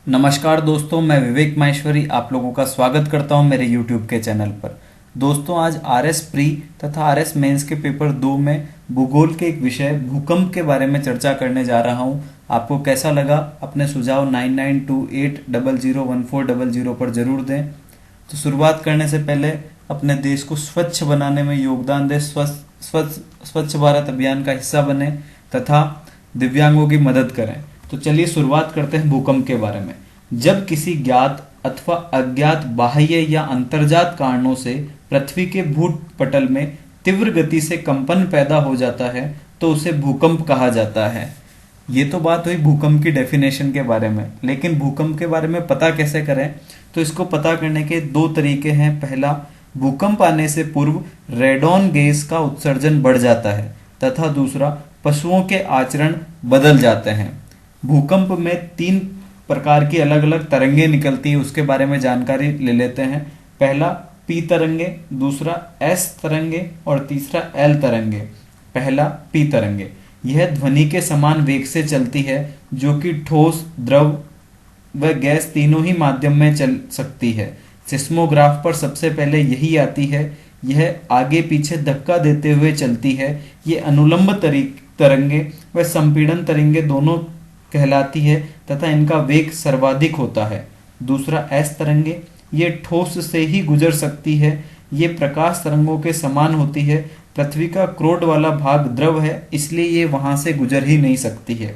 नमस्कार दोस्तों, मैं विवेक माहेश्वरी आप लोगों का स्वागत करता हूं मेरे YouTube के चैनल पर। दोस्तों, आज RS प्री तथा RS मेंस के पेपर 2 में भूगोल के एक विषय भूकंप के बारे में चर्चा करने जा रहा हूं। आपको कैसा लगा? अपने सुझाव 9928001400 पर जरूर दें। तो शुरुआत करने से पहले अपने देश को स्वच्छ बनाने में योगदान दें, स्वच्छ भारत अभियान का हिस्सा बने तथा दिव्यांगों की मदद करें। तो चलिए शुरुआत करते हैं भूकंप के बारे में। जब किसी ज्ञात अथवा अज्ञात बाह्य या अंतर्जात कारणों से पृथ्वी के भूपटल में तीव्र गति से कंपन पैदा हो जाता है तो उसे भूकंप कहा जाता है। ये तो बात हुई भूकंप की डेफिनेशन के बारे में, लेकिन भूकंप के बारे में पता कैसे करें? तो इसको पता करने के दो तरीके हैं। पहला, भूकंप आने से पूर्व रेडॉन गैस का उत्सर्जन बढ़ जाता है तथा दूसरा, पशुओं के आचरण बदल जाते हैं। भूकंप में 3 प्रकार की अलग अलग तरंगे निकलती है, उसके बारे में जानकारी ले लेते हैं। पहला पी तरंगे, दूसरा एस तरंगे और तीसरा एल तरंगे। पहला पी तरंगे, यह ध्वनि के समान वेग से चलती है जो कि ठोस, द्रव व गैस तीनों ही माध्यम में चल सकती है। सिस्मोग्राफ पर सबसे पहले यही आती है। यह आगे पीछे धक्का देते हुए चलती है। ये अनुलंब तरंगे व संपीड़न तरंगे दोनों कहलाती है तथा इनका वेग सर्वाधिक होता है। दूसरा एस तरंगे, ये ठोस से ही गुजर सकती है। ये प्रकाश तरंगों के समान होती है। पृथ्वी का क्रोड वाला भाग द्रव है, इसलिए ये वहां से गुजर ही नहीं सकती है।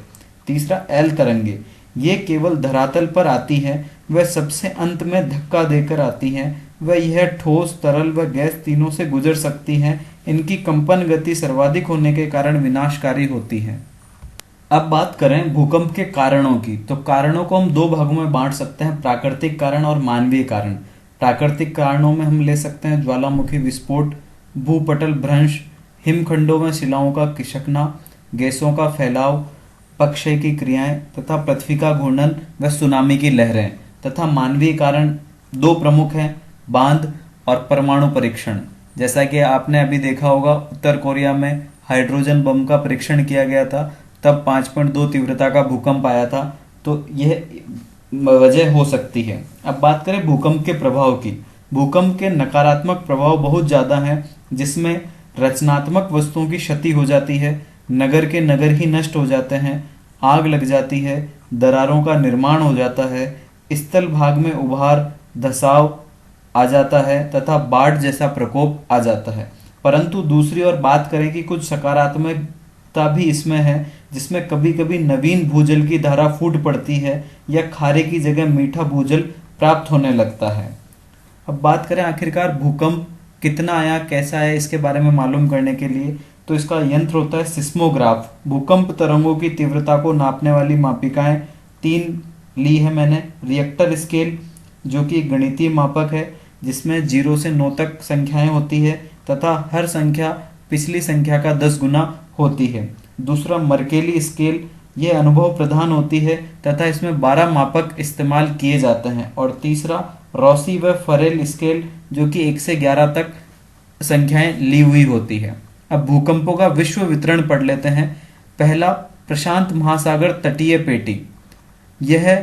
तीसरा एल तरंगे, ये केवल धरातल पर आती है, वह सबसे अंत में धक्का देकर आती हैं। वह यह ठोस, तरल व गैस तीनों से गुजर सकती हैं। इनकी कंपन गति सर्वाधिक होने के कारण विनाशकारी होती है। अब बात करें भूकंप के कारणों की, तो कारणों को हम 2 भागों में बांट सकते हैं, प्राकृतिक कारण और मानवीय कारण। प्राकृतिक कारणों में हम ले सकते हैं ज्वालामुखी विस्फोट, भूपटल भ्रंश, हिमखंडों में शिलाओं का खिसकना, गैसों का फैलाव, पक्षय की क्रियाएं तथा पृथ्वी का घूर्णन व सुनामी की लहरें। तथा मानवीय कारण 2 प्रमुख हैं, बांध और परमाणु परीक्षण। जैसा कि आपने अभी देखा होगा, उत्तर कोरिया में हाइड्रोजन बम का परीक्षण किया गया था, तब 5.2 तीव्रता का भूकंप आया था। तो यह वजह हो सकती है। अब बात करें भूकंप के प्रभाव की। भूकंप के नकारात्मक प्रभाव बहुत ज्यादा हैं, जिसमें रचनात्मक वस्तुओं की क्षति हो जाती है, नगर के नगर ही नष्ट हो जाते हैं, आग लग जाती है, दरारों का निर्माण हो जाता है, स्थल भाग में उभार, धसाव आ जाता है तथा बाढ़ जैसा प्रकोप आ जाता है। परंतु दूसरी ओर बात करें कि कुछ सकारात्मकता भी इसमें है, जिसमें कभी कभी नवीन भूजल की धारा फूट पड़ती है या खारे की जगह मीठा भूजल प्राप्त होने लगता है। अब बात करें आखिरकार भूकंप कितना आया, कैसा आया, इसके बारे में मालूम करने के लिए तो इसका यंत्र होता है सिस्मोग्राफ। भूकंप तरंगों की तीव्रता को नापने वाली मापिकाएं 3 ली है मैंने। रिएक्टर स्केल, जो कि एक गणितीय मापक है जिसमें 0 से 9 तक संख्याएं होती है तथा हर संख्या पिछली संख्या का 10 गुना होती है। दूसरा मर्केली स्केल, यह अनुभव प्रधान होती है तथा इसमें 12 मापक इस्तेमाल किए जाते हैं। और तीसरा रॉसी व फरेल स्केल, जो कि 1 से 11 तक संख्याएं ली हुई होती है। अब भूकंपों का विश्व वितरण पढ़ लेते हैं। पहला, प्रशांत महासागर तटीय पेटी। यह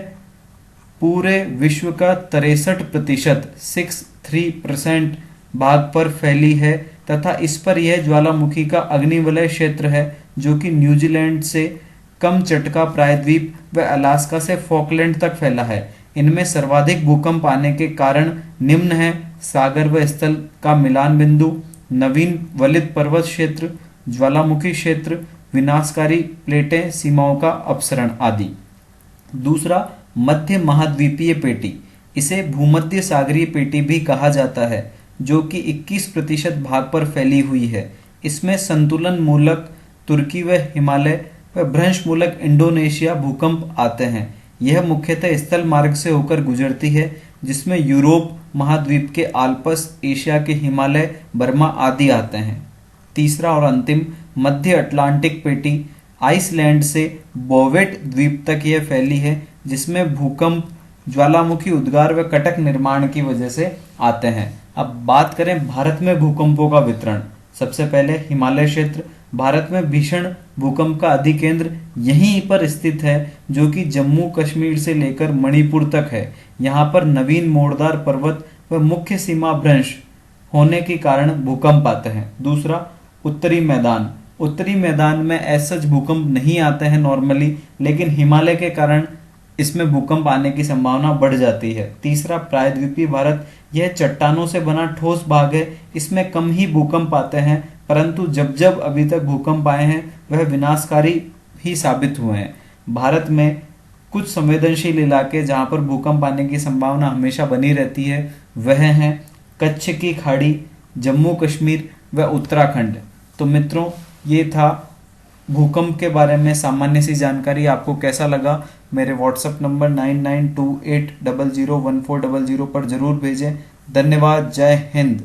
पूरे विश्व का 63% 63% भाग पर फैली है तथा इस पर यह ज्वालामुखी का अग्निवलय क्षेत्र है, जो कि न्यूजीलैंड से कम चटका प्रायद्वीप व अलास्का से फॉकलैंड तक फैला है। इनमें सर्वाधिक भूकंप आने के कारण निम्न है: सागर व स्थल का मिलान बिंदु, नवीन वलित पर्वत क्षेत्र, ज्वालामुखी क्षेत्र, विनाशकारी प्लेटें, सीमाओं का अपसरण आदि। दूसरा, मध्य महाद्वीपीय पेटी। इसे भूमध्य सागरीय पेटी भी कहा जाता है, जो कि 21% भाग पर फैली हुई है। इसमें संतुलन मूलक तुर्की व हिमालय व भ्रंश मूलक इंडोनेशिया भूकंप आते हैं। यह मुख्यतः स्थल मार्ग से होकर गुजरती है, जिसमें यूरोप महाद्वीप के आल्प्स, एशिया के हिमालय, बर्मा आदि आते हैं। तीसरा और अंतिम, मध्य अटलांटिक पेटी। आइसलैंड से बोवेट द्वीप तक यह फैली है, जिसमें भूकंप ज्वालामुखी उद्गार व कटक निर्माण की वजह से आते हैं। अब बात करें भारत में भूकंपों का वितरण। सबसे पहले हिमालय क्षेत्र, भारत में भीषण भूकंप का अधिकेंद्र यहीं पर स्थित है, जो कि जम्मू कश्मीर से लेकर मणिपुर तक है। यहाँ पर नवीन मोड़दार पर्वत व मुख्य सीमा भ्रंश होने के कारण भूकंप आते हैं। दूसरा, उत्तरी मैदान। उत्तरी मैदान में ऐसा भूकंप नहीं आते हैं नॉर्मली, लेकिन हिमालय के कारण इसमें भूकंप आने की संभावना बढ़ जाती है। तीसरा, प्रायद्वीपीय भारत। यह चट्टानों से बना ठोस भाग है, इसमें कम ही भूकंप आते हैं, परंतु जब जब अभी तक भूकंप आए हैं वह विनाशकारी ही साबित हुए हैं। भारत में कुछ संवेदनशील इलाके जहां पर भूकंप आने की संभावना हमेशा बनी रहती है वह हैं कच्छ की खाड़ी, जम्मू कश्मीर व उत्तराखंड। तो मित्रों, ये था भूकंप के बारे में सामान्य सी जानकारी। आपको कैसा लगा मेरे व्हाट्सएप नंबर 9928001400 पर जरूर भेजें। धन्यवाद। जय हिंद।